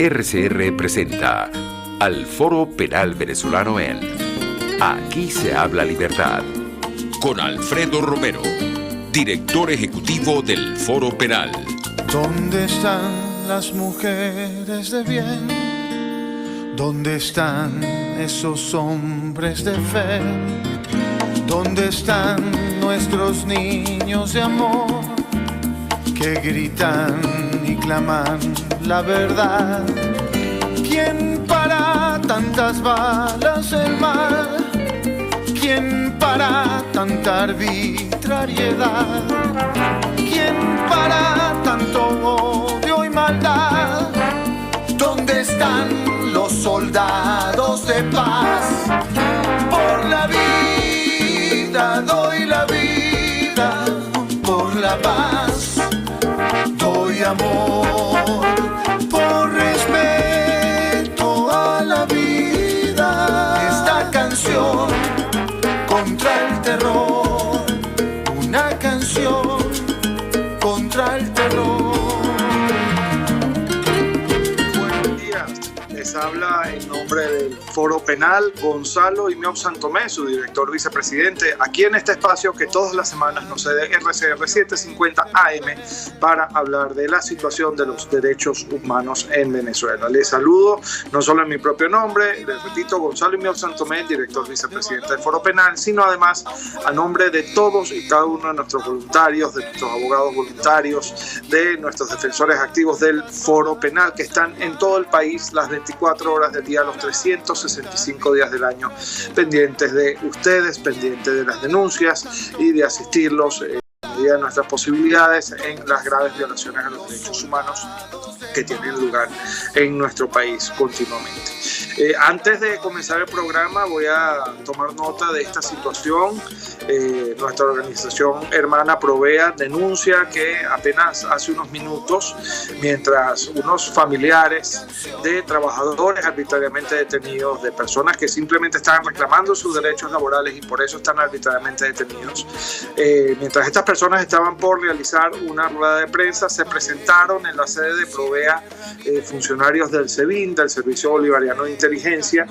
RCR presenta al Foro Penal Venezolano en Aquí se habla libertad, con Alfredo Romero, director ejecutivo del Foro Penal. ¿Dónde están las mujeres de bien? ¿Dónde están esos hombres de fe? ¿Dónde están nuestros niños de amor que gritan y claman la verdad? ¿Quién para tantas balas el mal? ¿Quién para tanta arbitrariedad? ¿Quién para tanto odio y maldad? ¿Dónde están los soldados de paz? Por la vida doy la vida, por la paz doy amor, por respeto a la vida. Esta canción contra el terror, una canción contra el terror. Buenos días, les habla en nombre del Foro Penal Gonzalo Imiob Santomé, su director vicepresidente, aquí en este espacio que todas las semanas nos cede RCR 750 AM para hablar de la situación de los derechos humanos en Venezuela. Les saludo no solo en mi propio nombre, les repito, Gonzalo Imiob Santomé, director vicepresidente del Foro Penal, sino además a nombre de todos y cada uno de nuestros voluntarios, de nuestros abogados voluntarios, de nuestros defensores activos del Foro Penal, que están en todo el país las 24 horas del día, los 365 días del año, pendientes de ustedes, pendientes de las denuncias y de asistirlos en la medida de nuestras posibilidades en las graves violaciones a los derechos humanos que tienen lugar en nuestro país continuamente. Antes de comenzar el programa voy a tomar nota de esta situación. Nuestra organización hermana Provea denuncia que apenas hace unos minutos, mientras unos familiares de trabajadores arbitrariamente detenidos, de personas que simplemente estaban reclamando sus derechos laborales y por eso están arbitrariamente detenidos, mientras estas personas estaban por realizar una rueda de prensa, se presentaron en la sede de Provea funcionarios del SEBIN, del Servicio Bolivariano de Inteligencia,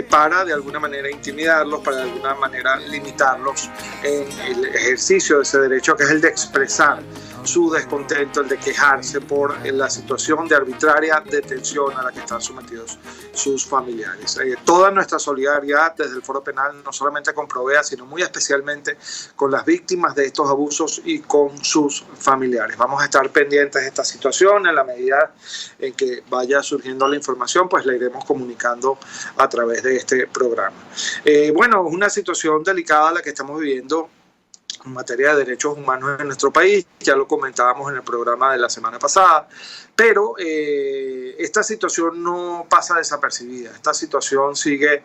para de alguna manera intimidarlos, para de alguna manera limitarlos en el ejercicio de ese derecho que es el de expresar su descontento, el de quejarse por la situación de arbitraria detención a la que están sometidos sus familiares. Toda nuestra solidaridad desde el Foro Penal, no solamente con Provea, sino muy especialmente con las víctimas de estos abusos y con sus familiares. Vamos a estar pendientes de esta situación. En la medida en que vaya surgiendo la información, pues la iremos comunicando a través de este programa. Bueno, es una situación delicada la que estamos viviendo en materia de derechos humanos en nuestro país, ya lo comentábamos en el programa de la semana pasada, pero esta situación no pasa desapercibida, esta situación sigue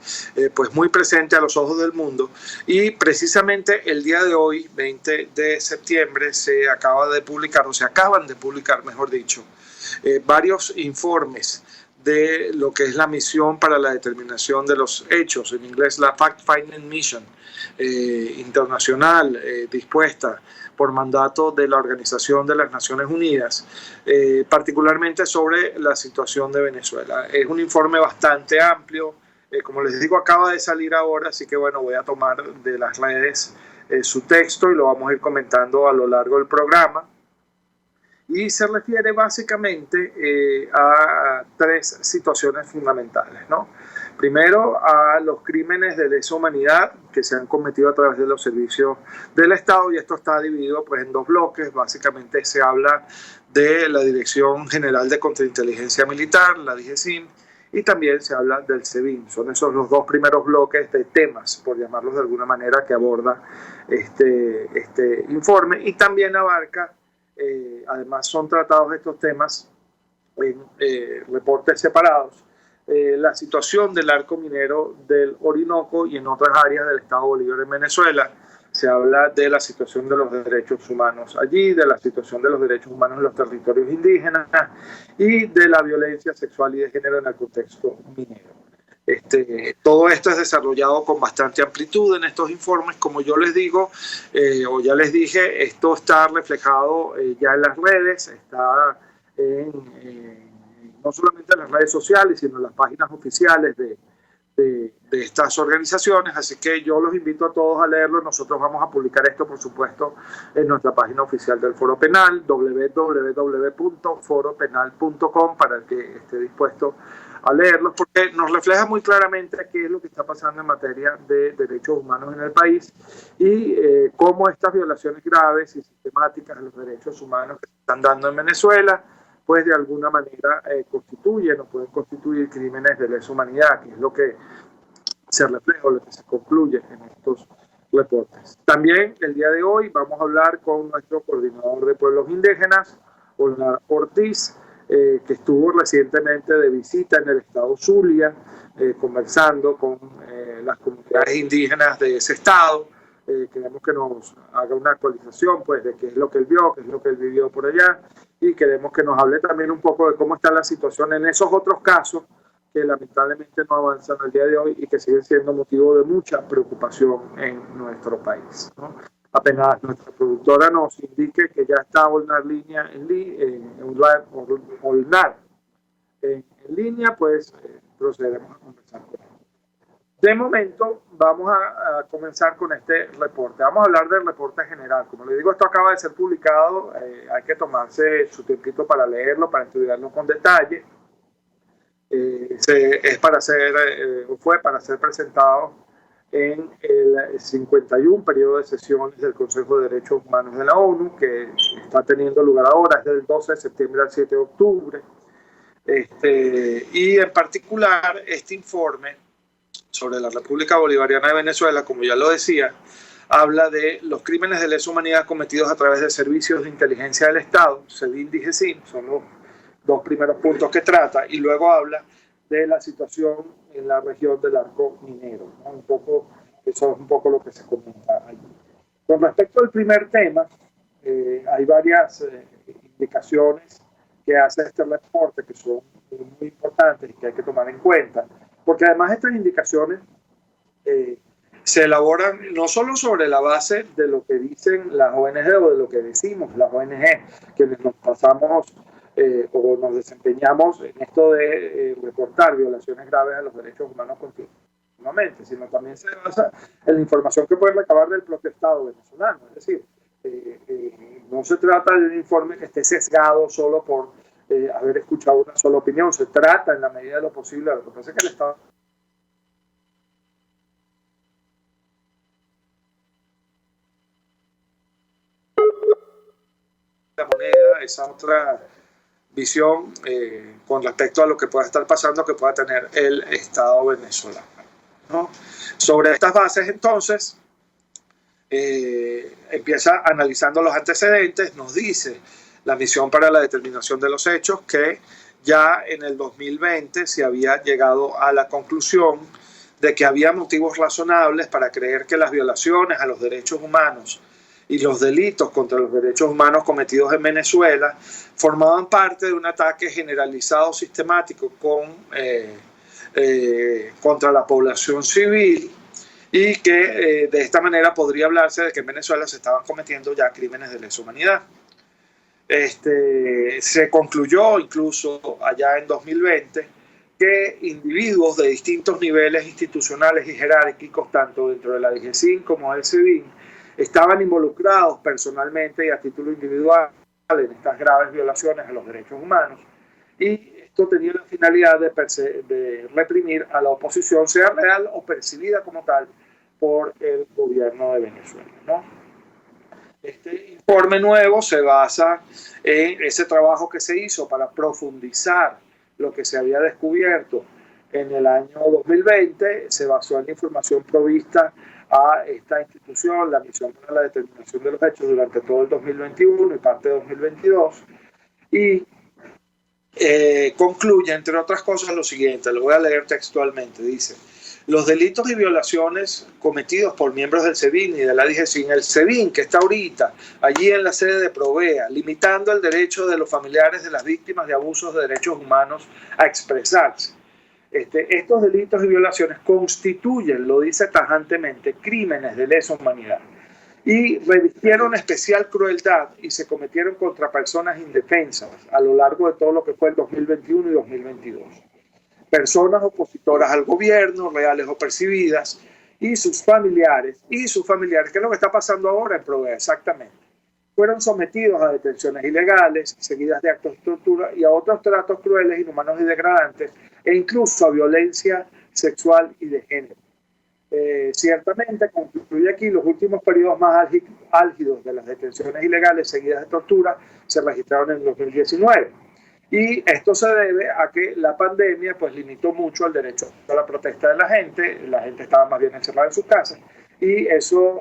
pues muy presente a los ojos del mundo y precisamente el día de hoy, 20 de septiembre, se acaban de publicar, mejor dicho, varios informes de lo que es la misión para la determinación de los hechos, en inglés la Fact-Finding Mission internacional dispuesta por mandato de la Organización de las Naciones Unidas, particularmente sobre la situación de Venezuela. Es un informe bastante amplio, como les digo, acaba de salir ahora, así que bueno, voy a tomar de las redes su texto y lo vamos a ir comentando a lo largo del programa. Y se refiere básicamente a tres situaciones fundamentales, ¿no? Primero, a los crímenes de lesa humanidad que se han cometido a través de los servicios del Estado, y esto está dividido pues, en dos bloques. Básicamente se habla de la Dirección General de Contrainteligencia Militar, la DIGESIM, y también se habla del SEBIN. Son esos los dos primeros bloques de temas, por llamarlos de alguna manera, que aborda este informe, y también abarca, además son tratados estos temas en reportes separados, la situación del arco minero del Orinoco y en otras áreas del Estado Bolívar en Venezuela. Se habla de la situación de los derechos humanos allí, de la situación de los derechos humanos en los territorios indígenas y de la violencia sexual y de género en el contexto minero. Todo esto es desarrollado con bastante amplitud en estos informes. Como yo les digo, o ya les dije, esto está reflejado ya en las redes, está en no solamente en las redes sociales, sino en las páginas oficiales de estas organizaciones, así que yo los invito a todos a leerlo. Nosotros vamos a publicar esto, por supuesto, en nuestra página oficial del Foro Penal, www.foropenal.com, para el que esté dispuesto a leerlos, porque nos refleja muy claramente qué es lo que está pasando en materia de derechos humanos en el país y cómo estas violaciones graves y sistemáticas de los derechos humanos que se están dando en Venezuela, pues de alguna manera constituyen o pueden constituir crímenes de lesa humanidad, que es lo que se refleja o lo que se concluye en estos reportes. También el día de hoy vamos a hablar con nuestro coordinador de pueblos indígenas, Olnar Ortiz, que estuvo recientemente de visita en el estado Zulia, conversando con las comunidades indígenas de ese estado. Queremos que nos haga una actualización, pues, de qué es lo que él vio, qué es lo que él vivió por allá, y queremos que nos hable también un poco de cómo está la situación en esos otros casos que lamentablemente no avanzan al día de hoy y que siguen siendo motivo de mucha preocupación en nuestro país, ¿no? Apenas nuestra productora nos indique que ya está Olnar en línea, pues procederemos a conversar con él. De momento, vamos a comenzar con este reporte. Vamos a hablar del reporte general. Como les digo, esto acaba de ser publicado. Hay que tomarse su tiempito para leerlo, para estudiarlo con detalle. Fue para ser presentado en el 51 periodo de sesiones del Consejo de Derechos Humanos de la ONU, que está teniendo lugar ahora, es del 12 de septiembre al 7 de octubre. Y en particular, este informe sobre la República Bolivariana de Venezuela, como ya lo decía, habla de los crímenes de lesa humanidad cometidos a través de servicios de inteligencia del Estado, SEBIN y GECIN, son los dos primeros puntos que trata, y luego habla de la situación en la región del arco minero, ¿no? Eso es un poco lo que se comenta allí. Con respecto al primer tema, hay varias indicaciones que hace este reporte que son muy importantes y que hay que tomar en cuenta, porque además estas indicaciones se elaboran no solo sobre la base de lo que dicen las ONG o de lo que decimos las ONG, quienes nos pasamos o nos desempeñamos en esto de reportar violaciones graves a los derechos humanos continuamente, sino también se basa en la información que puede recabar del propio Estado venezolano. Es decir, no se trata de un informe que esté sesgado solo por haber escuchado una sola opinión. Se trata, en la medida de lo posible, lo que pasa es que el Estado la moneda, esa otra visión con respecto a lo que pueda estar pasando, que pueda tener el Estado venezolano, ¿no? Sobre estas bases, entonces, empieza analizando los antecedentes. Nos dice la misión para la determinación de los hechos que ya en el 2020 se había llegado a la conclusión de que había motivos razonables para creer que las violaciones a los derechos humanos y los delitos contra los derechos humanos cometidos en Venezuela formaban parte de un ataque generalizado sistemático contra la población civil, y que de esta manera podría hablarse de que en Venezuela se estaban cometiendo ya crímenes de lesa humanidad. Se concluyó incluso allá en 2020 que individuos de distintos niveles institucionales y jerárquicos, tanto dentro de la DGCIN como del SEBIN, estaban involucrados personalmente y a título individual en estas graves violaciones a los derechos humanos, y esto tenía la finalidad de reprimir a la oposición, sea real o percibida como tal por el gobierno de Venezuela, ¿no? Este informe nuevo se basa en ese trabajo que se hizo para profundizar lo que se había descubierto en el año 2020, se basó en la información provista a esta institución, la misión para la determinación de los hechos, durante todo el 2021 y parte de 2022, y concluye, entre otras cosas, lo siguiente. Lo voy a leer textualmente. Dice: los delitos y violaciones cometidos por miembros del SEBIN y de la DGCIN, el SEBIN, que está ahorita allí en la sede de Provea, limitando el derecho de los familiares de las víctimas de abusos de derechos humanos a expresarse. Estos delitos y violaciones constituyen, lo dice tajantemente, crímenes de lesa humanidad. y revistieron especial crueldad y se cometieron contra personas indefensas a lo largo de todo lo que fue el 2021 y 2022. Personas opositoras al gobierno, reales o percibidas, y sus familiares, que es lo que está pasando ahora en Provea, exactamente. Fueron sometidos a detenciones ilegales, seguidas de actos de tortura y a otros tratos crueles, inhumanos y degradantes, e incluso a violencia sexual y de género. Ciertamente, concluye aquí, los últimos periodos más álgidos de las detenciones ilegales seguidas de tortura se registraron en 2019. Y esto se debe a que la pandemia pues limitó mucho el derecho a la protesta de la gente estaba más bien encerrada en sus casas, y eso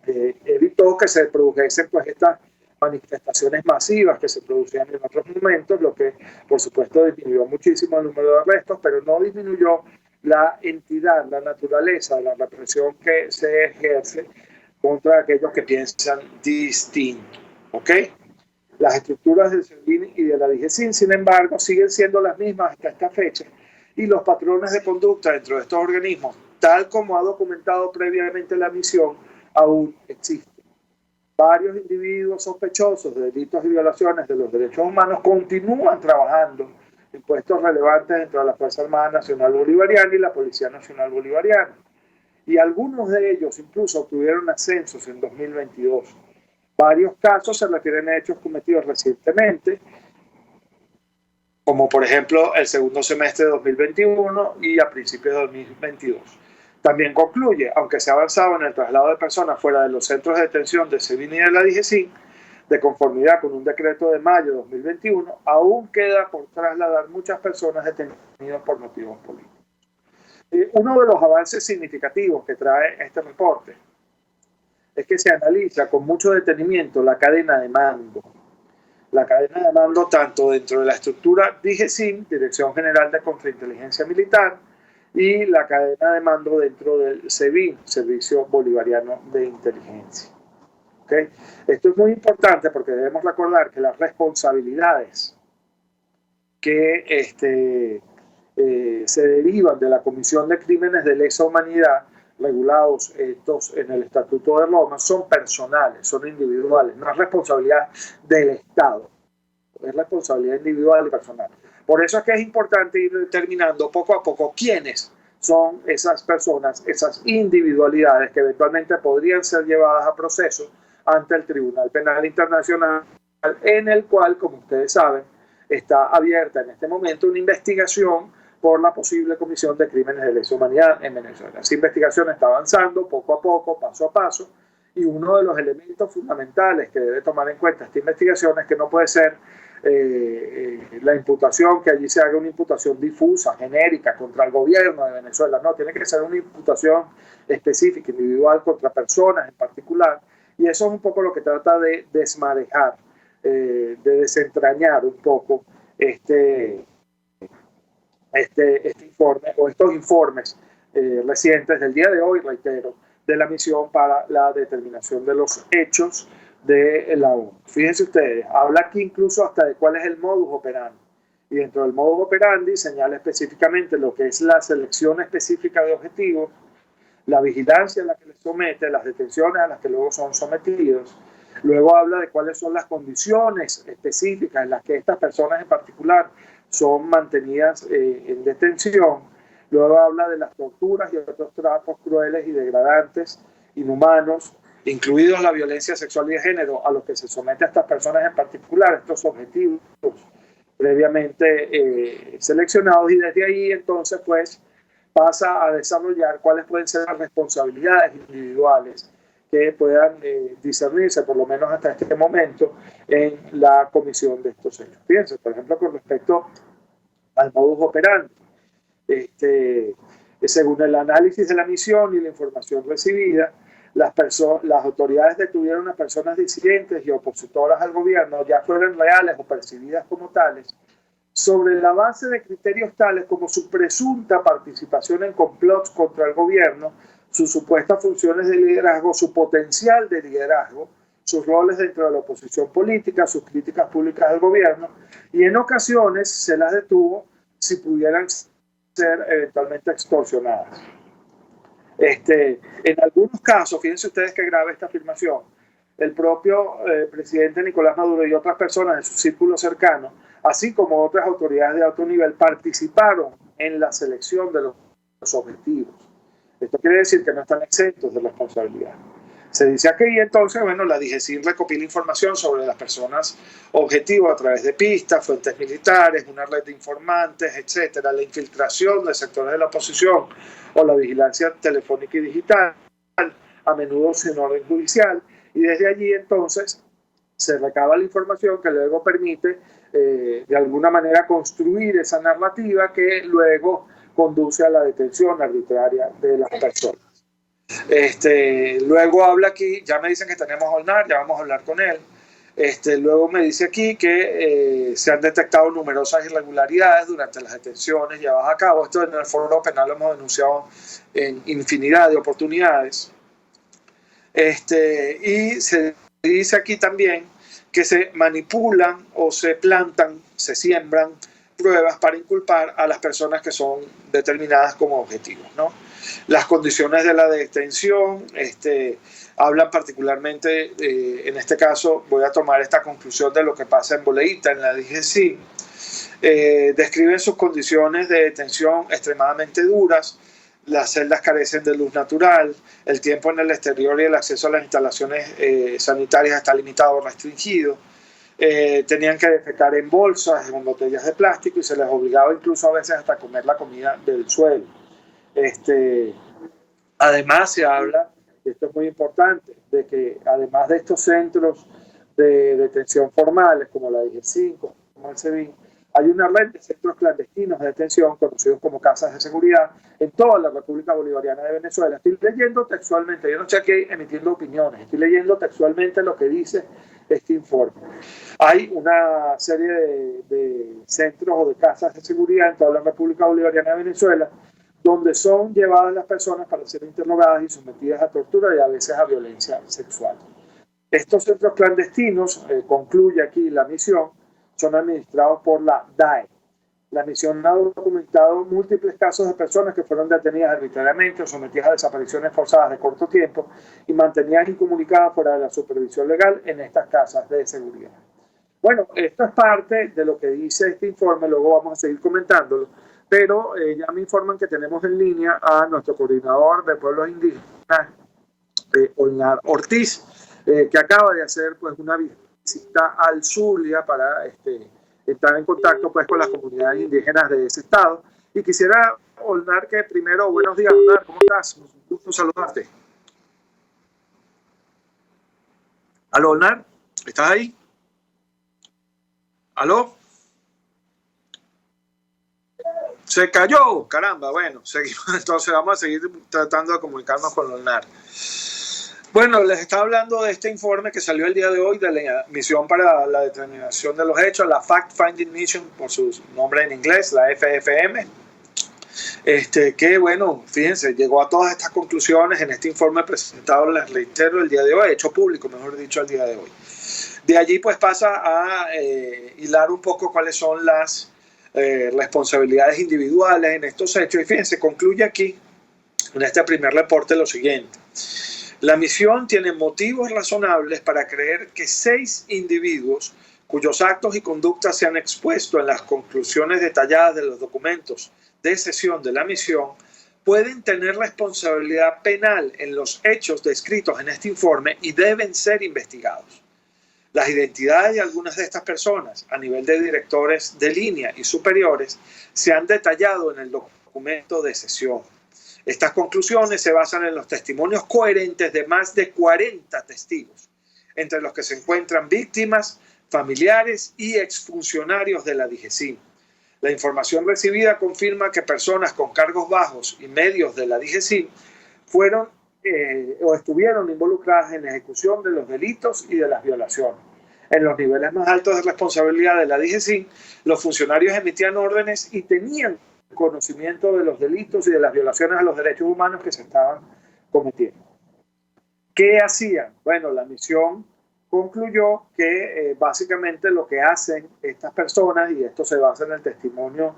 evitó que se produjesen pues estas manifestaciones masivas que se producían en otros momentos, lo que por supuesto disminuyó muchísimo el número de arrestos, pero no disminuyó la entidad, la naturaleza de la represión que se ejerce contra aquellos que piensan distinto. ¿Ok? Las estructuras del SEBIN y de la DIGESIN, sin embargo, siguen siendo las mismas hasta esta fecha, y los patrones de conducta dentro de estos organismos, tal como ha documentado previamente la misión, aún existen. Varios individuos sospechosos de delitos y violaciones de los derechos humanos continúan trabajando en puestos relevantes dentro de la Fuerza Armada Nacional Bolivariana y la Policía Nacional Bolivariana. Y algunos de ellos incluso obtuvieron ascensos en 2022. Varios casos se refieren a hechos cometidos recientemente, como por ejemplo el segundo semestre de 2021 y a principios de 2022. También concluye, aunque se ha avanzado en el traslado de personas fuera de los centros de detención de SEBIN y de la DIGESIN, de conformidad con un decreto de mayo de 2021, aún queda por trasladar muchas personas detenidas por motivos políticos. Uno de los avances significativos que trae este reporte es que se analiza con mucho detenimiento la cadena de mando. La cadena de mando tanto dentro de la estructura DIGESIN, Dirección General de Contrainteligencia Militar, y la cadena de mando dentro del SEBIN, Servicio Bolivariano de Inteligencia. ¿Okay? Esto es muy importante porque debemos recordar que las responsabilidades que se derivan de la comisión de crímenes de lesa humanidad regulados en el Estatuto de Roma son personales, son individuales, no es responsabilidad del Estado, es responsabilidad individual y personal. Por eso es que es importante ir determinando poco a poco quiénes son esas personas, esas individualidades que eventualmente podrían ser llevadas a proceso ante el Tribunal Penal Internacional, en el cual, como ustedes saben, está abierta en este momento una investigación por la posible comisión de crímenes de lesa humanidad en Venezuela. Esa investigación está avanzando poco a poco, paso a paso, y uno de los elementos fundamentales que debe tomar en cuenta esta investigación es que no puede ser la imputación, que allí se haga una imputación difusa, genérica, contra el gobierno de Venezuela. No, tiene que ser una imputación específica, individual, contra personas en particular, y eso es un poco lo que trata de desmadejar, de desentrañar un poco este informe, o estos informes recientes del día de hoy, reitero, de la misión para la determinación de los hechos de la ONU. Fíjense ustedes, habla aquí incluso hasta de cuál es el modus operandi, y dentro del modus operandi señala específicamente lo que es la selección específica de objetivos, la vigilancia a la que les somete, las detenciones a las que luego son sometidos. Luego habla de cuáles son las condiciones específicas en las que estas personas en particular son mantenidas en detención. Luego habla de las torturas y otros tratos crueles y degradantes, inhumanos, incluidos la violencia sexual y de género, a los que se somete a estas personas en particular, estos objetivos previamente seleccionados, y desde ahí entonces pues pasa a desarrollar cuáles pueden ser las responsabilidades individuales que puedan discernirse, por lo menos hasta este momento, en la comisión de estos hechos. Fíjense, por ejemplo, con respecto al modus operandi, según el análisis de la misión y la información recibida, las autoridades detuvieron a personas disidentes y opositoras al gobierno, ya fueran reales o percibidas como tales, sobre la base de criterios tales como su presunta participación en complots contra el gobierno, sus supuestas funciones de liderazgo, su potencial de liderazgo, sus roles dentro de la oposición política, sus críticas públicas al gobierno, y en ocasiones se las detuvo si pudieran ser eventualmente extorsionadas. En algunos casos, fíjense ustedes que grave esta afirmación, el propio presidente Nicolás Maduro y otras personas de su círculo cercano, así como otras autoridades de alto nivel, participaron en la selección de los objetivos. Esto quiere decir que no están exentos de responsabilidad. Se dice aquí entonces, bueno, la DGCIN recopila información sobre las personas objetivo a través de pistas, fuentes militares, una red de informantes, etcétera, la infiltración de sectores de la oposición o la vigilancia telefónica y digital, a menudo sin orden judicial, y desde allí entonces se recaba la información que luego permite de alguna manera construir esa narrativa que luego conduce a la detención arbitraria de las personas. Luego habla aquí, ya me dicen que tenemos a Olnar, ya vamos a hablar con él. Luego me dice aquí que se han detectado numerosas irregularidades durante las detenciones llevadas a cabo. Esto en el Foro Penal lo hemos denunciado en infinidad de oportunidades. Y se dice aquí también que se manipulan o se plantan, se siembran pruebas para inculpar a las personas que son determinadas como objetivos, ¿no? Las condiciones de la detención hablan particularmente, en este caso voy a tomar esta conclusión de lo que pasa en Boleíta, en la DGCIN, describen sus condiciones de detención extremadamente duras. Las celdas carecen de luz natural, el tiempo en el exterior y el acceso a las instalaciones sanitarias está limitado o restringido. Tenían que defecar en bolsas, en botellas de plástico, y se les obligaba incluso a veces hasta comer la comida del suelo. Además se habla, y esto es muy importante, de que además de estos centros de detención formales como la DGCIN, como el SEBIN, hay una red de centros clandestinos de detención conocidos como casas de seguridad en toda la República Bolivariana de Venezuela. Estoy leyendo textualmente, yo no estoy aquí emitiendo opiniones, estoy leyendo textualmente lo que dice este informe. Hay una serie de centros o de casas de seguridad en toda la República Bolivariana de Venezuela donde son llevadas las personas para ser interrogadas y sometidas a tortura y a veces a violencia sexual. Estos centros clandestinos, concluye aquí la misión, son administrados por la DAE. La misión ha documentado múltiples casos de personas que fueron detenidas arbitrariamente o sometidas a desapariciones forzadas de corto tiempo y mantenidas incomunicadas fuera de la supervisión legal en estas casas de seguridad. Bueno, esto es parte de lo que dice este informe, luego vamos a seguir comentándolo, pero ya me informan que tenemos en línea a nuestro coordinador de pueblos indígenas, Olnar Ortiz, que acaba de hacer pues una visita al Zulia para estar en contacto pues con las comunidades indígenas de ese estado. Y quisiera, Olnar, que primero, buenos días, Olnar, ¿cómo estás? Un gusto saludarte. ¿Aló, Olnar? ¿Estás ahí? ¿Aló? Se cayó, caramba. Bueno, seguimos, entonces vamos a seguir tratando de comunicarnos con Olnar. Bueno, les estaba hablando de este informe que salió el día de hoy de la misión para la determinación de los hechos, la Fact Finding Mission, por su nombre en inglés, la FFM. Que bueno, fíjense, llegó a todas estas conclusiones en este informe presentado, les reitero, el día de hoy, hecho público, mejor dicho, el día de hoy. De allí pues pasa a hilar un poco cuáles son las responsabilidades individuales en estos hechos. Y fíjense, concluye aquí, en este primer reporte, lo siguiente. La misión tiene motivos razonables para creer que 6 individuos cuyos actos y conductas se han expuesto en las conclusiones detalladas de los documentos de sesión de la misión pueden tener responsabilidad penal en los hechos descritos en este informe y deben ser investigados. Las identidades de algunas de estas personas a nivel de directores de línea y superiores se han detallado en el documento de sesión. Estas conclusiones se basan en los testimonios coherentes de más de 40 testigos, entre los que se encuentran víctimas, familiares y exfuncionarios de la DGCIN. La información recibida confirma que personas con cargos bajos y medios de la DGCIN fueron o estuvieron involucradas en la ejecución de los delitos y de las violaciones. En los niveles más altos de responsabilidad de la DGCIN, los funcionarios emitían órdenes y tenían conocimiento de los delitos y de las violaciones a los derechos humanos que se estaban cometiendo. ¿Qué hacían? Bueno, la misión concluyó que básicamente lo que hacen estas personas, y esto se basa en el testimonio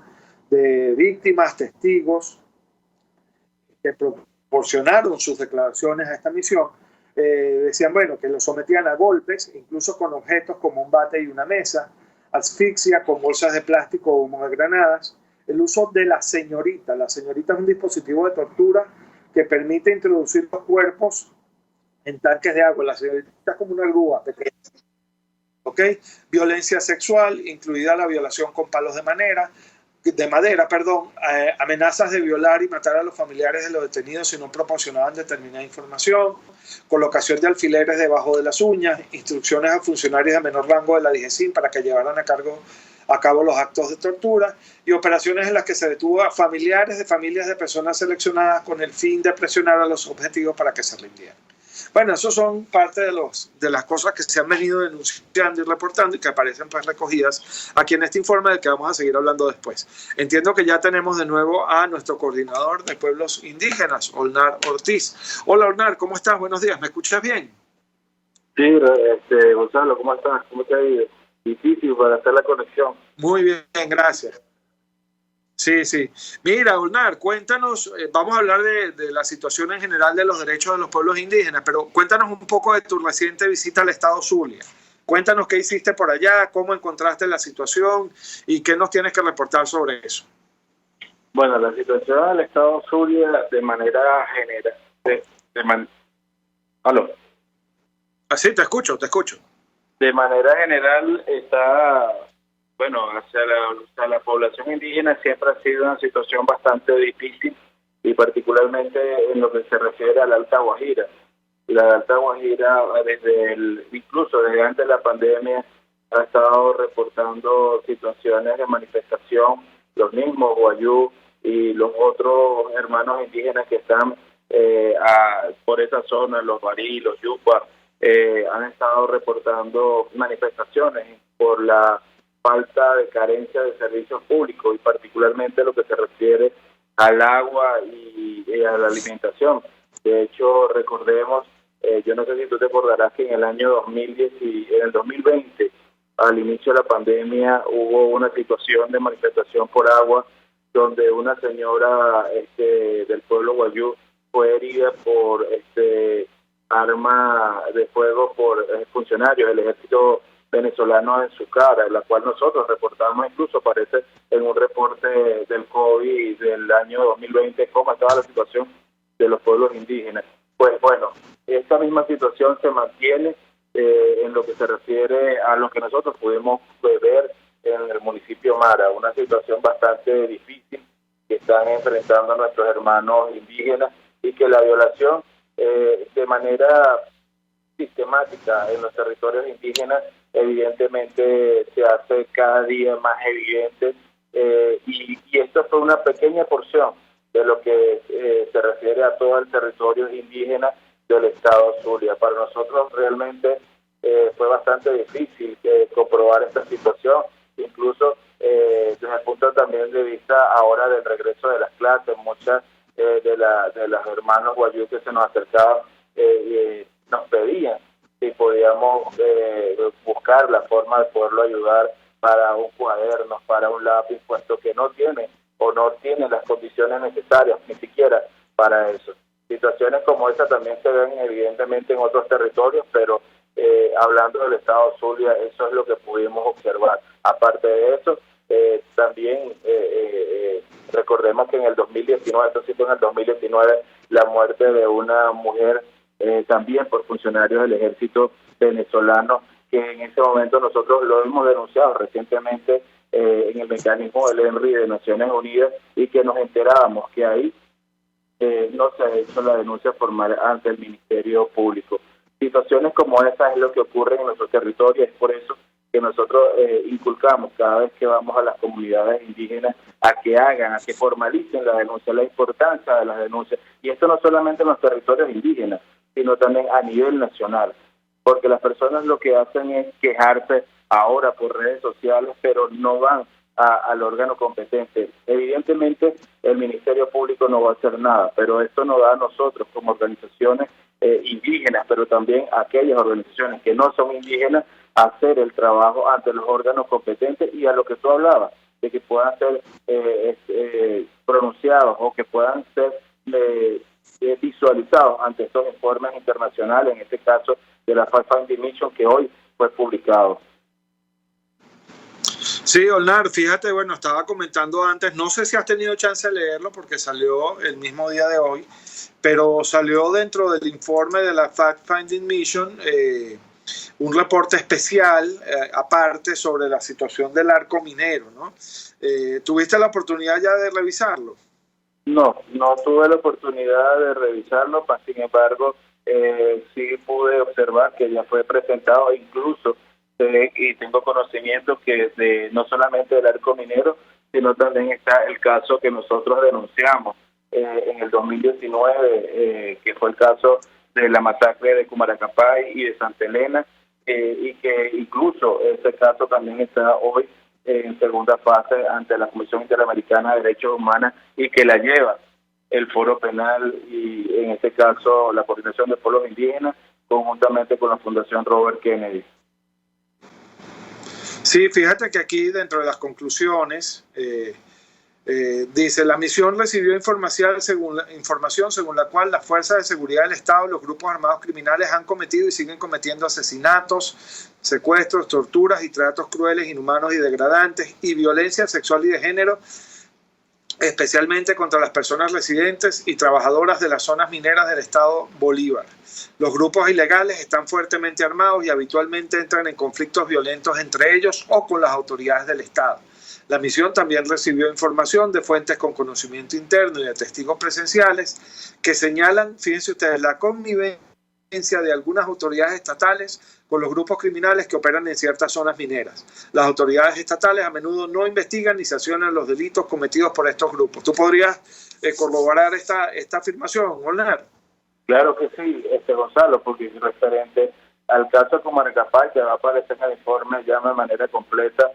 de víctimas, testigos, que proporcionaron sus declaraciones a esta misión, decían, bueno, que lo sometían a golpes, incluso con objetos como un bate y una mesa, asfixia con bolsas de plástico o humo de granadas, el uso de la señorita. La señorita es un dispositivo de tortura que permite introducir los cuerpos en tanques de agua. La señorita es como una grúa pequeña. ¿Okay? Violencia sexual, incluida la violación con palos de madera, amenazas de violar y matar a los familiares de los detenidos si no proporcionaban determinada información, colocación de alfileres debajo de las uñas, instrucciones a funcionarios de menor rango de la DGCIN para que llevaran a cabo los actos de tortura, y operaciones en las que se detuvo a familiares de familias de personas seleccionadas con el fin de presionar a los objetivos para que se rindieran. Bueno, esos son parte de las cosas que se han venido denunciando y reportando y que aparecen pues recogidas aquí en este informe del que vamos a seguir hablando después. Entiendo que ya tenemos de nuevo a nuestro coordinador de pueblos indígenas, Olnar Ortiz. Hola Olnar, ¿cómo estás? Buenos días, ¿me escuchas bien? Sí, Gonzalo, ¿cómo estás? ¿Cómo te ha ido? Difícil para hacer la conexión. Muy bien, gracias. Sí. Mira, Olnar, cuéntanos, vamos a hablar de la situación en general de los derechos de los pueblos indígenas, pero cuéntanos un poco de tu reciente visita al estado Zulia. Cuéntanos qué hiciste por allá, cómo encontraste la situación y qué nos tienes que reportar sobre eso. Bueno, la situación del estado Zulia de manera general... ¿Aló? Sí, te escucho. De manera general está... Bueno, hacia la población indígena siempre ha sido una situación bastante difícil, y particularmente en lo que se refiere a la Alta Guajira. La Alta Guajira, incluso desde antes de la pandemia, ha estado reportando situaciones de manifestación. Los mismos guayú y los otros hermanos indígenas que están por esa zona, los barí, los yupa, han estado reportando manifestaciones por la falta de carencia de servicios públicos, y particularmente lo que se refiere al agua y a la alimentación. De hecho, recordemos, yo no sé si tú te acordarás que en el año 2020, al inicio de la pandemia, hubo una situación de manifestación por agua, donde una señora del pueblo guayú fue herida por arma de fuego por funcionarios del ejército venezolano en su cara, la cual nosotros reportamos, incluso aparece en un reporte del COVID del año 2020, cómo estaba la situación de los pueblos indígenas. Pues bueno, esta misma situación se mantiene en lo que se refiere a lo que nosotros pudimos ver en el municipio Mara, una situación bastante difícil que están enfrentando a nuestros hermanos indígenas, y que la violación de manera sistemática en los territorios indígenas evidentemente se hace cada día más evidente, y esto fue una pequeña porción de lo que se refiere a todo el territorio indígena del estado Zulia. Para nosotros realmente fue bastante difícil comprobar esta situación, incluso desde el punto también de vista ahora del regreso de las clases. Muchas de las hermanos guayú que se nos acercaban nos pedían si podíamos buscar la forma de poderlo ayudar para un cuaderno, para un lápiz, puesto que no tiene las condiciones necesarias, ni siquiera para eso. Situaciones como esta también se ven evidentemente en otros territorios, pero hablando del estado Zulia, eso es lo que pudimos observar. Aparte de eso, también recordemos que en el 2019, esto sí fue en el 2019, la muerte de una mujer también por funcionarios del ejército venezolano, que en ese momento nosotros lo hemos denunciado recientemente en el mecanismo del ENRI de Naciones Unidas, y que nos enterábamos que ahí no se ha hecho la denuncia formal ante el Ministerio Público. Situaciones como esas es lo que ocurre en nuestro territorio. Es por eso que nosotros inculcamos cada vez que vamos a las comunidades indígenas a que formalicen la denuncia, la importancia de las denuncias. Y esto no solamente en los territorios indígenas, sino también a nivel nacional, porque las personas lo que hacen es quejarse ahora por redes sociales, pero no van al órgano competente. Evidentemente el Ministerio Público no va a hacer nada, pero esto nos da a nosotros como organizaciones indígenas, pero también a aquellas organizaciones que no son indígenas, hacer el trabajo ante los órganos competentes, y a lo que tú hablabas, de que puedan ser pronunciados o que puedan ser visualizados ante estos informes internacionales, en este caso de la Fact-Finding Mission que hoy fue publicado. Sí, Olnar, fíjate, bueno, estaba comentando antes, no sé si has tenido chance de leerlo porque salió el mismo día de hoy, pero salió dentro del informe de la Fact-Finding Mission un reporte especial aparte sobre la situación del arco minero, ¿no? ¿Tuviste la oportunidad ya de revisarlo? No tuve la oportunidad de revisarlo, sin embargo, sí pude observar que ya fue presentado, incluso y tengo conocimiento que no solamente del arco minero, sino también está el caso que nosotros denunciamos en el 2019, que fue el caso de la masacre de Cumaracapay y de Santa Elena, y que incluso ese caso también está hoy en segunda fase ante la Comisión Interamericana de Derechos Humanos y que la lleva el Foro Penal y en este caso la Coordinación de Pueblos Indígenas conjuntamente con la Fundación Robert Kennedy. Sí, fíjate que aquí dentro de las conclusiones dice, la misión recibió información según la cual las fuerzas de seguridad del Estado y los grupos armados criminales han cometido y siguen cometiendo asesinatos, secuestros, torturas y tratos crueles, inhumanos y degradantes y violencia sexual y de género, especialmente contra las personas residentes y trabajadoras de las zonas mineras del Estado Bolívar. Los grupos ilegales están fuertemente armados y habitualmente entran en conflictos violentos entre ellos o con las autoridades del Estado. La misión también recibió información de fuentes con conocimiento interno y de testigos presenciales que señalan, fíjense ustedes, la connivencia de algunas autoridades estatales con los grupos criminales que operan en ciertas zonas mineras. Las autoridades estatales a menudo no investigan ni sancionan los delitos cometidos por estos grupos. ¿Tú podrías corroborar esta afirmación, Olnar? Claro que sí, Gonzalo, porque referente al caso de Cumaracapay, que va a aparecer en el informe ya de manera completa,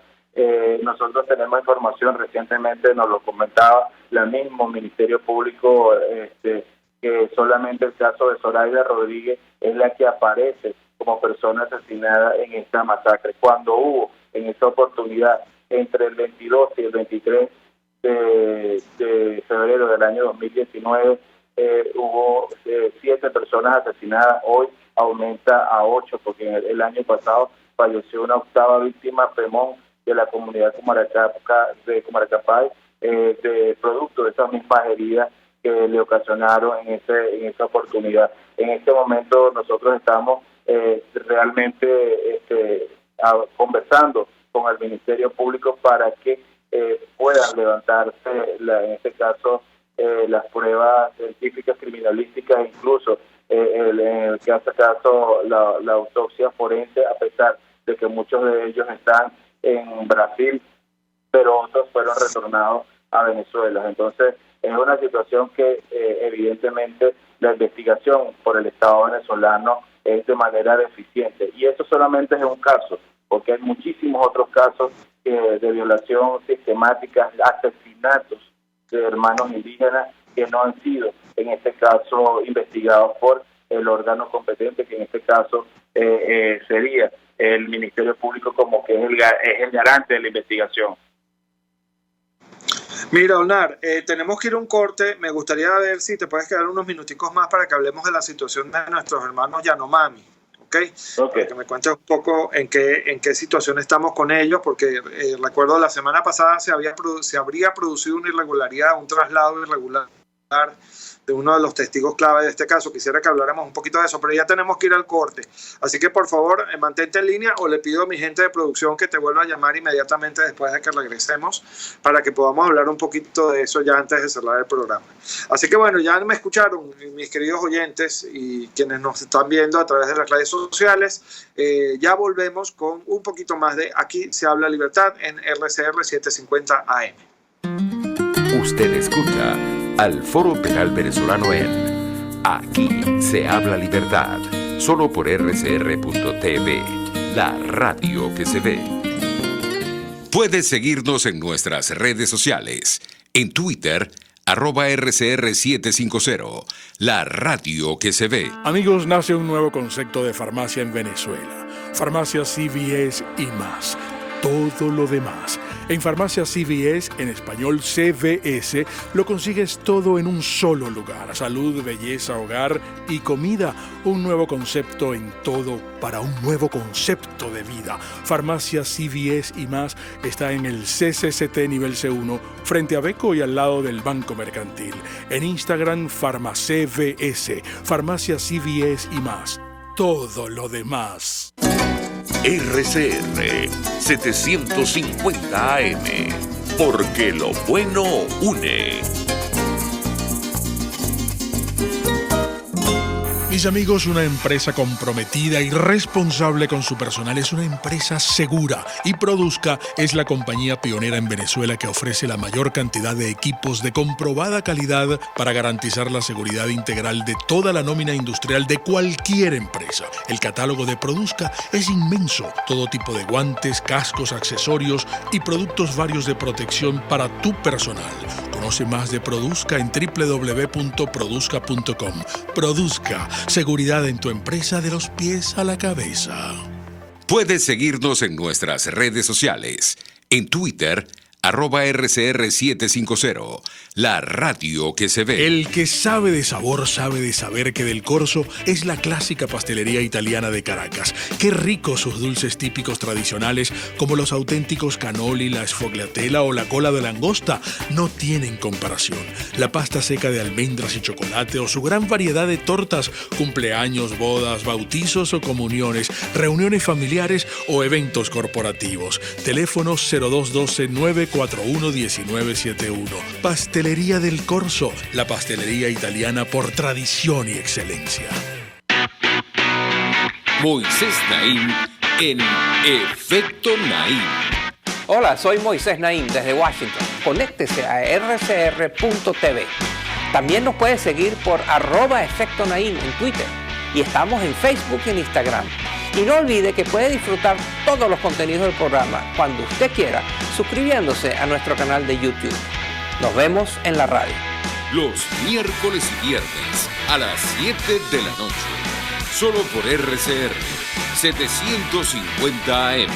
nosotros tenemos información, recientemente nos lo comentaba el mismo Ministerio Público, que solamente el caso de Zoraida Rodríguez es la que aparece como persona asesinada en esta masacre. Cuando hubo en esta oportunidad entre el 22 y el 23 de febrero del año 2019, hubo 7 personas asesinadas, hoy aumenta a 8, porque el año pasado falleció una 8ª víctima, Fremón, de la comunidad de Cumaracapay, de producto de esas mismas heridas que le ocasionaron en esa oportunidad. En este momento nosotros estamos realmente conversando con el Ministerio Público para que puedan levantarse, en este caso, las pruebas científicas criminalísticas, incluso en el caso la autopsia forense, a pesar de que muchos de ellos están en Brasil, pero otros fueron retornados a Venezuela. Entonces, es una situación que evidentemente la investigación por el Estado venezolano es de manera deficiente. Y eso solamente es un caso, porque hay muchísimos otros casos de violación sistemática, asesinatos de hermanos indígenas que no han sido, en este caso, investigados por el órgano competente, que en este caso sería el Ministerio Público, como que es el garante de la investigación. Mira, Olnar, tenemos que ir a un corte. Me gustaría ver si te puedes quedar unos minuticos más para que hablemos de la situación de nuestros hermanos Yanomami, ¿ok? Para que me cuentes un poco en qué situación estamos con ellos, porque recuerdo la semana pasada se habría producido una irregularidad, un traslado irregular de uno de los testigos clave de este caso. Quisiera que habláramos un poquito de eso, pero ya tenemos que ir al corte. Así que, por favor, mantente en línea o le pido a mi gente de producción que te vuelva a llamar inmediatamente después de que regresemos para que podamos hablar un poquito de eso ya antes de cerrar el programa. Así que, bueno, ya me escucharon mis queridos oyentes y quienes nos están viendo a través de las redes sociales. Ya volvemos con un poquito más de Aquí se habla libertad en RCR 750 AM. Usted escucha al Foro Penal Venezolano en Aquí se habla libertad, solo por rcr.tv, la radio que se ve. Puedes seguirnos en nuestras redes sociales, en Twitter, @RCR750, la radio que se ve. Amigos, nace un nuevo concepto de farmacia en Venezuela, farmacia CVS y más. todo lo demás. En Farmacia CVS, en español CVS, lo consigues todo en un solo lugar. Salud, belleza, hogar y comida. Un nuevo concepto en todo para un nuevo concepto de vida. Farmacia CVS y más está en el CCCT nivel C1, frente a Beco y al lado del Banco Mercantil. En Instagram, FarmaCVS, Farmacia CVS y más. Todo lo demás. RCR 750 AM, porque lo bueno une. Mis amigos, una empresa comprometida y responsable con su personal es una empresa segura, y Produzca es la compañía pionera en Venezuela que ofrece la mayor cantidad de equipos de comprobada calidad para garantizar la seguridad integral de toda la nómina industrial de cualquier empresa. El catálogo de Produzca es inmenso, todo tipo de guantes, cascos, accesorios y productos varios de protección para tu personal. Conoce más de Produzca en www.produzca.com. Produzca, seguridad en tu empresa de los pies a la cabeza. Puedes seguirnos en nuestras redes sociales. En Twitter, @RCR750, la radio que se ve. El que sabe de sabor sabe de saber que Del Corso es la clásica pastelería italiana de Caracas. Qué ricos sus dulces típicos tradicionales, como los auténticos cannoli, la sfogliatella o la cola de langosta, no tienen comparación. La pasta seca de almendras y chocolate o su gran variedad de tortas, cumpleaños, bodas, bautizos o comuniones, reuniones familiares o eventos corporativos. Teléfonos 0212-941-1971. Pastelería Del Corso, la pastelería italiana por tradición y excelencia. Moisés Naim en Efecto Naim. Hola, soy Moisés Naim desde Washington. Conéctese a rcr.tv. También nos puede seguir por @Efecto Naim en Twitter. Y estamos en Facebook y en Instagram. Y no olvide que puede disfrutar todos los contenidos del programa cuando usted quiera, suscribiéndose a nuestro canal de YouTube. Nos vemos en la radio. Los miércoles y viernes a las 7 de la noche. Solo por RCR 750 AM.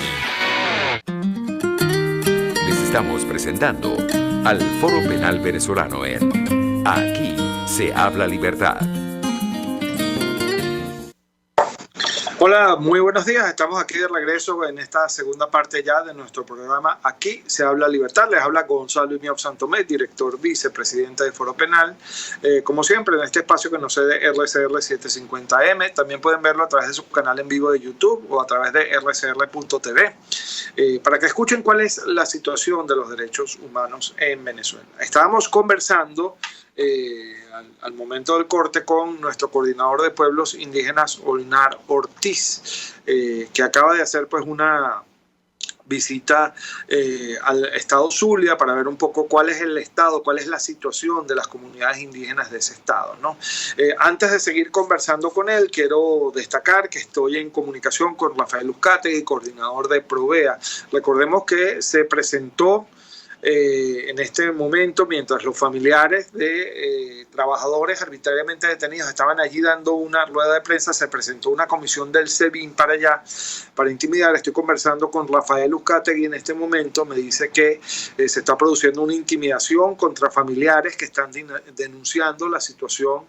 Les estamos presentando al Foro Penal Venezolano en Aquí se habla libertad. Hola, muy buenos días. Estamos aquí de regreso en esta segunda parte ya de nuestro programa Aquí se habla libertad. Les habla Gonzalo Imiop Santomé, director vicepresidente de Foro Penal. Como siempre, en este espacio que nos cede RCR 750M. También pueden verlo a través de su canal en vivo de YouTube o a través de rcr.tv. Para que escuchen cuál es la situación de los derechos humanos en Venezuela. Estábamos conversando al momento del corte con nuestro coordinador de pueblos indígenas, Olnar Ortiz, que acaba de hacer pues una visita al estado Zulia para ver un poco cuál es el estado, cuál es la situación de las comunidades indígenas de ese estado, ¿no? Antes de seguir conversando con él, quiero destacar que estoy en comunicación con Rafael Uzcategui, coordinador de Provea. Recordemos que se presentó en este momento, mientras los familiares de trabajadores arbitrariamente detenidos estaban allí dando una rueda de prensa, se presentó una comisión del SEBIN para allá, para intimidar. Estoy conversando con Rafael Uzcategui en este momento, me dice que se está produciendo una intimidación contra familiares que están denunciando la situación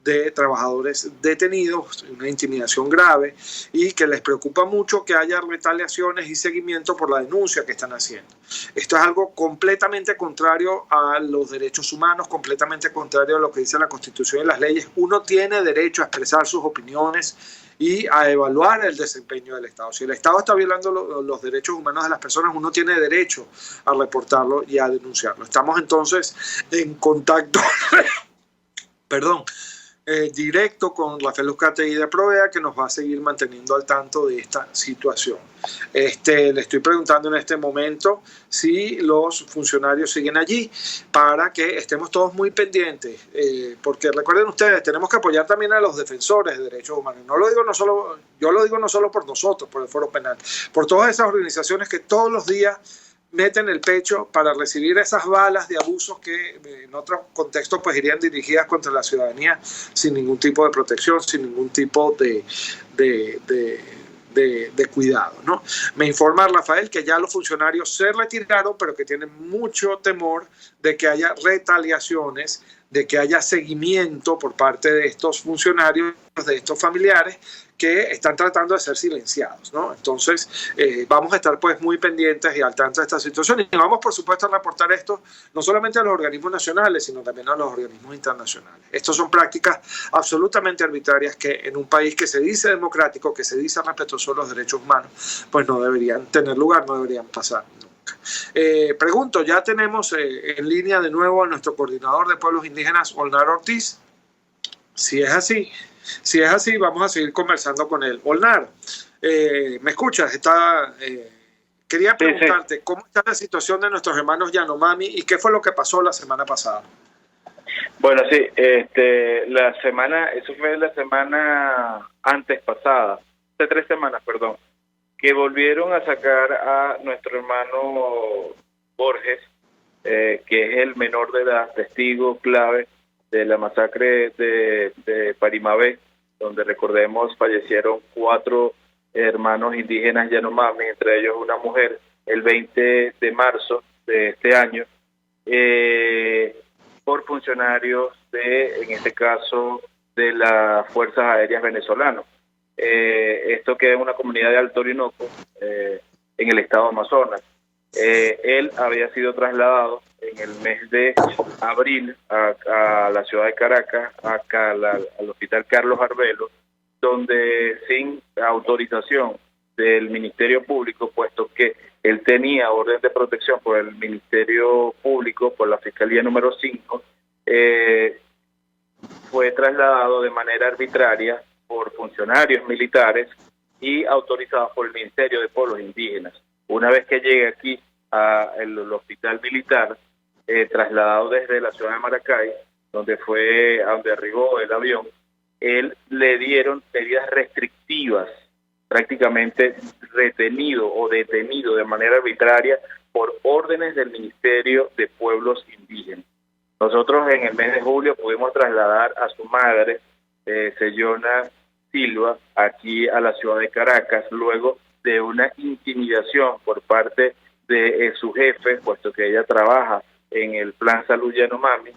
de trabajadores detenidos, una intimidación grave, y que les preocupa mucho que haya retaliaciones y seguimiento por la denuncia que están haciendo. Esto es algo completamente contrario a los derechos humanos, completamente contrario a lo que dice la Constitución y las leyes. Uno tiene derecho a expresar sus opiniones y a evaluar el desempeño del Estado. Si el Estado está violando los derechos humanos de las personas, uno tiene derecho a reportarlo y a denunciarlo. Estamos entonces en contacto directo con Rafael Uzcategui de Provea, que nos va a seguir manteniendo al tanto de esta situación. Le estoy preguntando en este momento si los funcionarios siguen allí para que estemos todos muy pendientes, porque recuerden ustedes, tenemos que apoyar también a los defensores de derechos humanos. Yo lo digo no solo por nosotros, por el Foro Penal, por todas esas organizaciones que todos los días meten el pecho para recibir esas balas de abusos que en otros contextos pues irían dirigidas contra la ciudadanía sin ningún tipo de protección, sin ningún tipo de de cuidado, ¿no? Me informa Rafael que ya los funcionarios se retiraron, pero que tienen mucho temor de que haya retaliaciones, de que haya seguimiento por parte de estos funcionarios, de estos familiares que están tratando de ser silenciados, ¿no? Entonces, vamos a estar pues muy pendientes y al tanto de esta situación y vamos, por supuesto, a reportar esto no solamente a los organismos nacionales, sino también a los organismos internacionales. Estas son prácticas absolutamente arbitrarias que en un país que se dice democrático, que se dice respetuoso de los derechos humanos, pues no deberían tener lugar, no deberían pasar nunca. Pregunto, ya tenemos en línea de nuevo a nuestro coordinador de pueblos indígenas, Olnar Ortiz. Si es así, vamos a seguir conversando con él. Olnar, ¿me escuchas? Quería preguntarte, sí. ¿Cómo está la situación de nuestros hermanos Yanomami y qué fue lo que pasó la semana pasada? Bueno, sí, eso fue la semana antes pasada, hace 3 semanas, perdón, que volvieron a sacar a nuestro hermano Borges, que es el menor de edad, testigo clave de la masacre de Parimabé, donde recordemos fallecieron 4 hermanos indígenas Yanomami, entre ellos una mujer, el 20 de marzo de este año, por funcionarios en este caso, de las Fuerzas Aéreas Venezolanas. Esto queda en una comunidad de Alto Orinoco, en el estado de Amazonas. Él había sido trasladado en el mes de abril a la ciudad de Caracas, acá al hospital Carlos Arbelo, donde sin autorización del Ministerio Público, puesto que él tenía orden de protección por el Ministerio Público, por la Fiscalía número 5, fue trasladado de manera arbitraria por funcionarios militares y autorizados por el Ministerio de Pueblos Indígenas. Una vez que llegue aquí al hospital militar, trasladado desde la ciudad de Maracay, donde arribó el avión, él le dieron medidas restrictivas, prácticamente retenido o detenido de manera arbitraria por órdenes del Ministerio de Pueblos Indígenas. Nosotros en el mes de julio pudimos trasladar a su madre, Sellona Silva, aquí a la ciudad de Caracas, luego de una intimidación por parte de su jefe, puesto que ella trabaja en el Plan Salud Yanomami,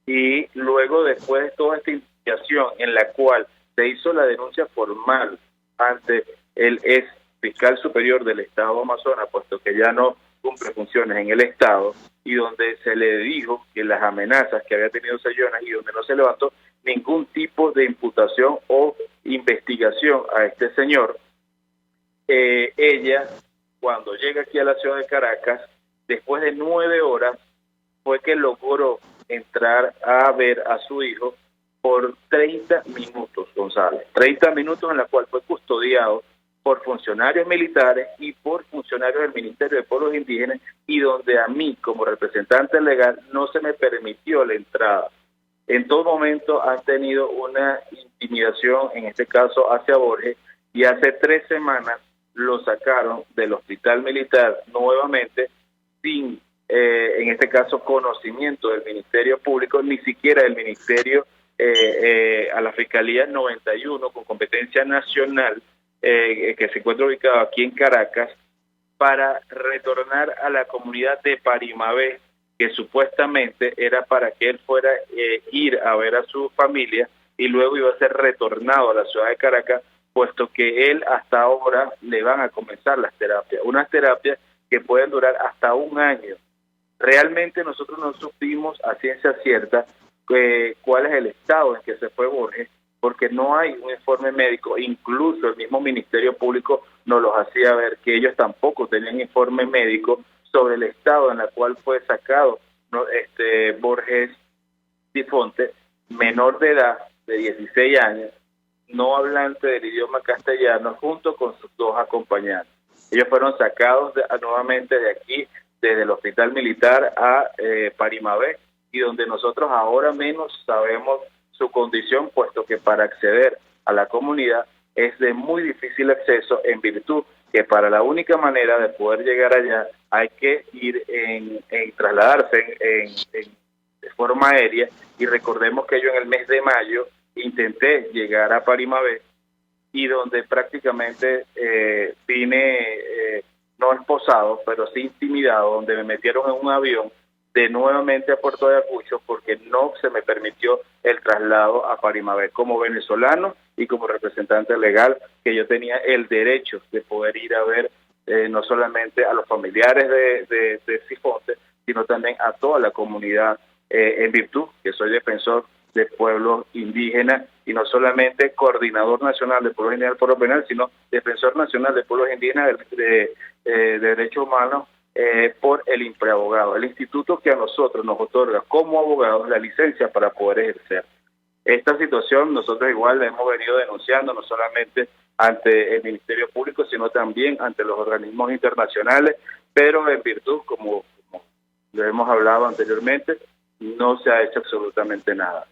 y luego después de toda esta intimidación en la cual se hizo la denuncia formal ante el ex fiscal superior del estado de Amazonas, puesto que ya no cumple funciones en el estado, y donde se le dijo que las amenazas que había tenido Sellona y donde no se levantó ningún tipo de imputación o investigación a este señor, ella, cuando llega aquí a la ciudad de Caracas, después de 9 horas, fue que logró entrar a ver a su hijo por 30 minutos, González. 30 minutos en la cual fue custodiado por funcionarios militares y por funcionarios del Ministerio de Pueblos Indígenas, y donde a mí, como representante legal, no se me permitió la entrada. En todo momento han tenido una intimidación, en este caso hacia Borges, y hace 3 semanas lo sacaron del hospital militar nuevamente sin, en este caso, conocimiento del Ministerio Público, ni siquiera del Ministerio, a la Fiscalía 91 con competencia nacional, que se encuentra ubicado aquí en Caracas, para retornar a la comunidad de Parimabé, que supuestamente era para que él fuera ir a ver a su familia y luego iba a ser retornado a la ciudad de Caracas, puesto que él hasta ahora le van a comenzar las terapias, unas terapias que pueden durar hasta 1 año. Realmente nosotros no supimos a ciencia cierta cuál es el estado en que se fue Borges, porque no hay un informe médico. Incluso el mismo Ministerio Público nos los hacía ver que ellos tampoco tenían informe médico sobre el estado en el cual fue sacado Borges Difonte, menor de edad, de 16 años, no hablante del idioma castellano, junto con sus 2 acompañantes. Ellos fueron sacados nuevamente de aquí, desde el hospital militar a Parimabé, y donde nosotros ahora menos sabemos su condición, puesto que para acceder a la comunidad es de muy difícil acceso, en virtud que para la única manera de poder llegar allá hay que ir trasladarse de forma aérea, y recordemos que yo en el mes de mayo intenté llegar a Parimabé y donde prácticamente vine no esposado, pero sí intimidado, donde me metieron en un avión de nuevamente a Puerto Ayacucho porque no se me permitió el traslado a Parimabé como venezolano y como representante legal, que yo tenía el derecho de poder ir a ver no solamente a los familiares de Cifonte, sino también a toda la comunidad, en virtud que soy defensor de pueblos indígenas y no solamente coordinador nacional de pueblos indígenas del Foro Penal, sino defensor nacional de pueblos indígenas de derechos humanos por el IMPREAbogado, el instituto que a nosotros nos otorga como abogados la licencia para poder ejercer. Esta situación nosotros igual la hemos venido denunciando no solamente ante el Ministerio Público, sino también ante los organismos internacionales, pero en virtud, como lo hemos hablado anteriormente, no se ha hecho absolutamente nada.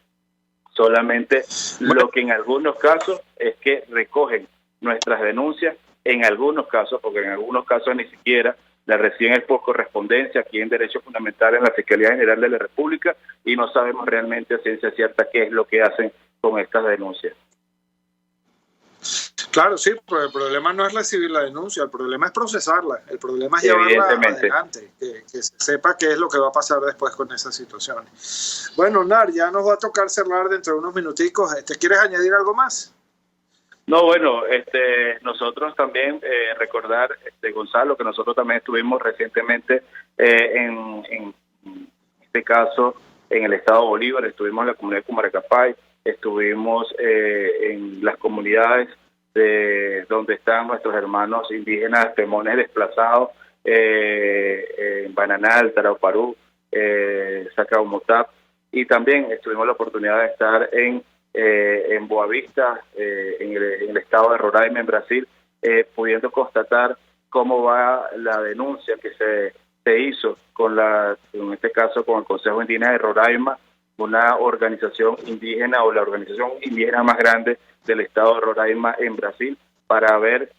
Solamente lo que en algunos casos es que recogen nuestras denuncias, en algunos casos, porque en algunos casos ni siquiera la reciben es por correspondencia aquí en Derechos Fundamentales en la Fiscalía General de la República y no sabemos realmente a ciencia cierta qué es lo que hacen con estas denuncias. Claro, sí, pero el problema no es recibir la denuncia, el problema es procesarla, el problema es llevarla adelante, que se sepa qué es lo que va a pasar después con esas situaciones. Bueno, Nar, ya nos va a tocar cerrar dentro de unos minuticos. ¿Quieres añadir algo más? No, bueno, nosotros también recordar, Gonzalo, que nosotros también estuvimos recientemente en este caso en el estado Bolívar, estuvimos en la comunidad de Cumaracapay, estuvimos en las comunidades de donde están nuestros hermanos indígenas pemones desplazados, en Bananal, Tarauparú, Sacaumotap, y también tuvimos la oportunidad de estar en Boavista, en el estado de Roraima, en Brasil, pudiendo constatar cómo va la denuncia que se hizo en este caso con el Consejo Indígena de Roraima, una organización indígena o la organización indígena más grande del estado de Roraima en Brasil, para ver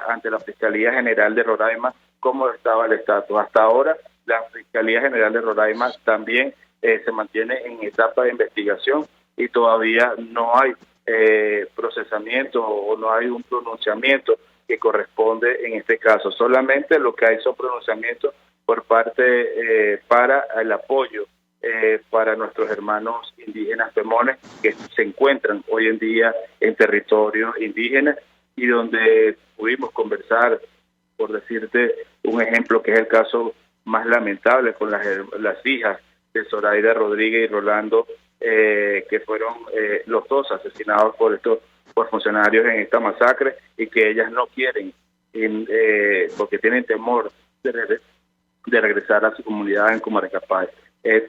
ante la Fiscalía General de Roraima cómo estaba el estatus. Hasta ahora la Fiscalía General de Roraima también se mantiene en etapa de investigación y todavía no hay procesamiento o no hay un pronunciamiento que corresponde en este caso. Solamente lo que hay son pronunciamientos por parte para el apoyo para nuestros hermanos indígenas pemones que se encuentran hoy en día en territorio indígena y donde pudimos conversar, por decirte un ejemplo que es el caso más lamentable con las hijas de Zoraida Rodríguez y Rolando, que fueron los dos asesinados por funcionarios en esta masacre y que ellas no quieren, porque tienen temor de regresar a su comunidad en Cumaracapay.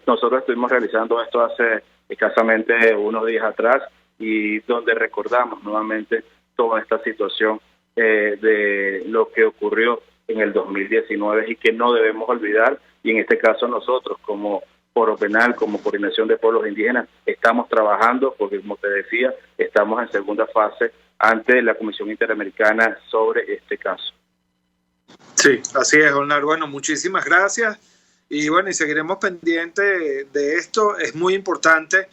Nosotros estuvimos realizando esto hace escasamente unos días atrás y donde recordamos nuevamente toda esta situación de lo que ocurrió en el 2019 y que no debemos olvidar, y en este caso nosotros como Foro Penal, como Coordinación de Pueblos Indígenas, estamos trabajando, porque como te decía, estamos en segunda fase ante la Comisión Interamericana sobre este caso. Sí, así es, Olnar. Bueno, muchísimas gracias. Y bueno, y seguiremos pendientes de esto. Es muy importante,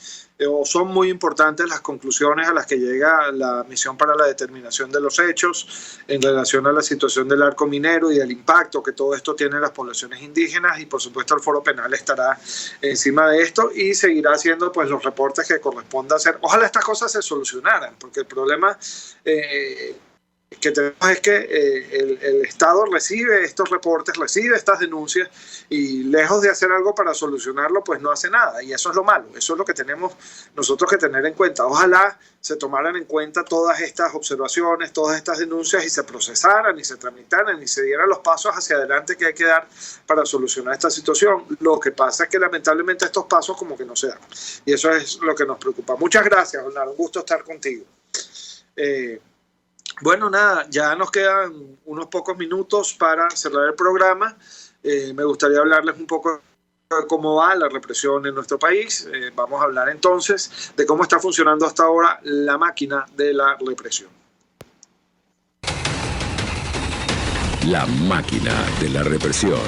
o son muy importantes las conclusiones a las que llega la misión para la determinación de los hechos en relación a la situación del arco minero y el impacto que todo esto tiene en las poblaciones indígenas, y por supuesto el Foro Penal estará encima de esto y seguirá haciendo pues los reportes que corresponda hacer. Ojalá estas cosas se solucionaran, porque el problema que tenemos es que el Estado recibe estos reportes, recibe estas denuncias y lejos de hacer algo para solucionarlo, pues no hace nada, y eso es lo malo, eso es lo que tenemos nosotros que tener en cuenta. Ojalá se tomaran en cuenta todas estas observaciones, todas estas denuncias y se procesaran y se tramitaran y se dieran los pasos hacia adelante que hay que dar para solucionar esta situación. Lo que pasa es que lamentablemente estos pasos como que no se dan, y eso es lo que nos preocupa. Muchas gracias, Olnar, un gusto estar contigo. Bueno, nada, ya nos quedan unos pocos minutos para cerrar el programa. Me gustaría hablarles un poco de cómo va la represión en nuestro país. Vamos a hablar entonces de cómo está funcionando hasta ahora la máquina de la represión. La máquina de la represión.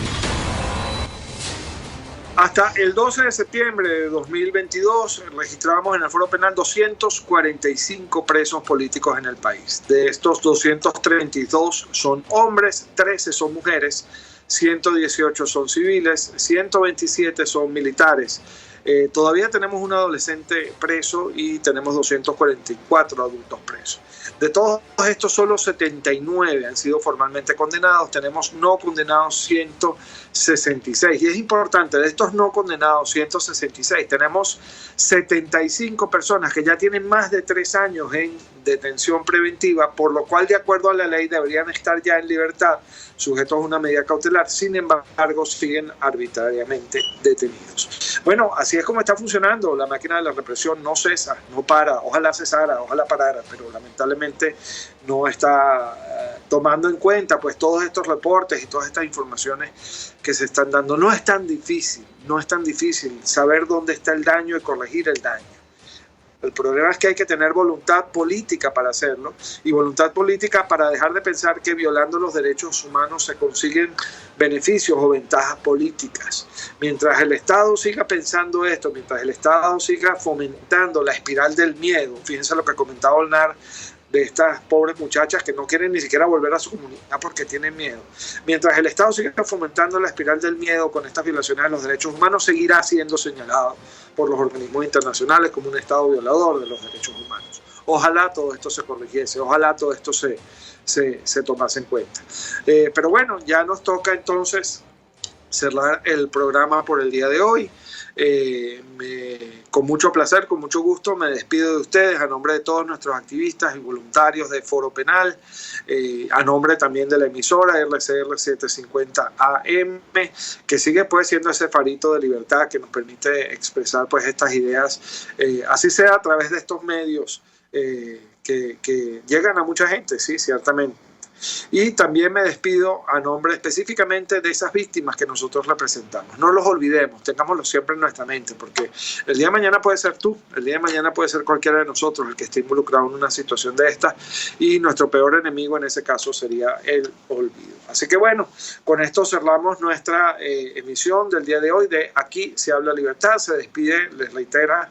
Hasta el 12 de septiembre de 2022 registramos en el Foro Penal 245 presos políticos en el país. De estos 232 son hombres, 13 son mujeres, 118 son civiles, 127 son militares. Todavía tenemos un adolescente preso y tenemos 244 adultos presos. De todos estos, solo 79 han sido formalmente condenados. Tenemos no condenados 166. Y es importante, de estos no condenados 166, tenemos 75 personas que ya tienen más de 3 años en detención preventiva, por lo cual, de acuerdo a la ley, deberían estar ya en libertad, sujetos a una medida cautelar. Sin embargo, siguen arbitrariamente detenidos. Bueno, así es como está funcionando. La máquina de la represión no cesa, no para. Ojalá cesara, ojalá parara, pero lamentablemente no está tomando en cuenta pues todos estos reportes y todas estas informaciones que se están dando. No es tan difícil saber dónde está el daño y corregir el daño. El problema es que hay que tener voluntad política para hacerlo, y voluntad política para dejar de pensar que violando los derechos humanos se consiguen beneficios o ventajas políticas. Mientras el Estado siga pensando esto, mientras el Estado siga fomentando la espiral del miedo, fíjense lo que comentaba Olnar, de estas pobres muchachas que no quieren ni siquiera volver a su comunidad porque tienen miedo. Mientras el Estado siga fomentando la espiral del miedo con estas violaciones de los derechos humanos, seguirá siendo señalado por los organismos internacionales como un Estado violador de los derechos humanos. Ojalá todo esto se corrigiese, ojalá todo esto se tomase en cuenta. Pero bueno, ya nos toca entonces cerrar el programa por el día de hoy. Con mucho placer, con mucho gusto me despido de ustedes a nombre de todos nuestros activistas y voluntarios de Foro Penal, a nombre también de la emisora RCR 750 AM, que sigue pues siendo ese farito de libertad que nos permite expresar pues estas ideas, así sea a través de estos medios que llegan a mucha gente, sí, ciertamente. Y también me despido a nombre específicamente de esas víctimas que nosotros representamos. No los olvidemos, tengámoslos siempre en nuestra mente, porque el día de mañana puede ser tú, el día de mañana puede ser cualquiera de nosotros el que esté involucrado en una situación de esta, y nuestro peor enemigo en ese caso sería el olvido. Así que bueno, con esto cerramos nuestra emisión del día de hoy de Aquí se habla libertad. Se despide, les reitera,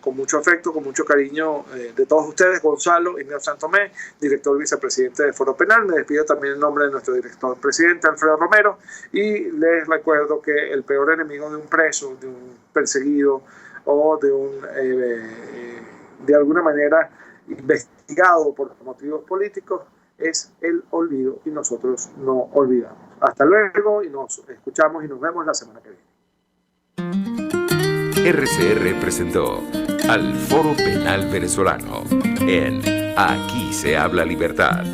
con mucho afecto, con mucho cariño de todos ustedes, Gonzalo Igneo Santomé, director vicepresidente de Foro Penal. Me despido también en nombre de nuestro director presidente, Alfredo Romero, y les recuerdo que el peor enemigo de un preso, de un perseguido o de alguna manera investigado por motivos políticos es el olvido, y nosotros no olvidamos. Hasta luego, y nos escuchamos y nos vemos la semana que viene. RCR presentó al Foro Penal Venezolano en Aquí se habla libertad.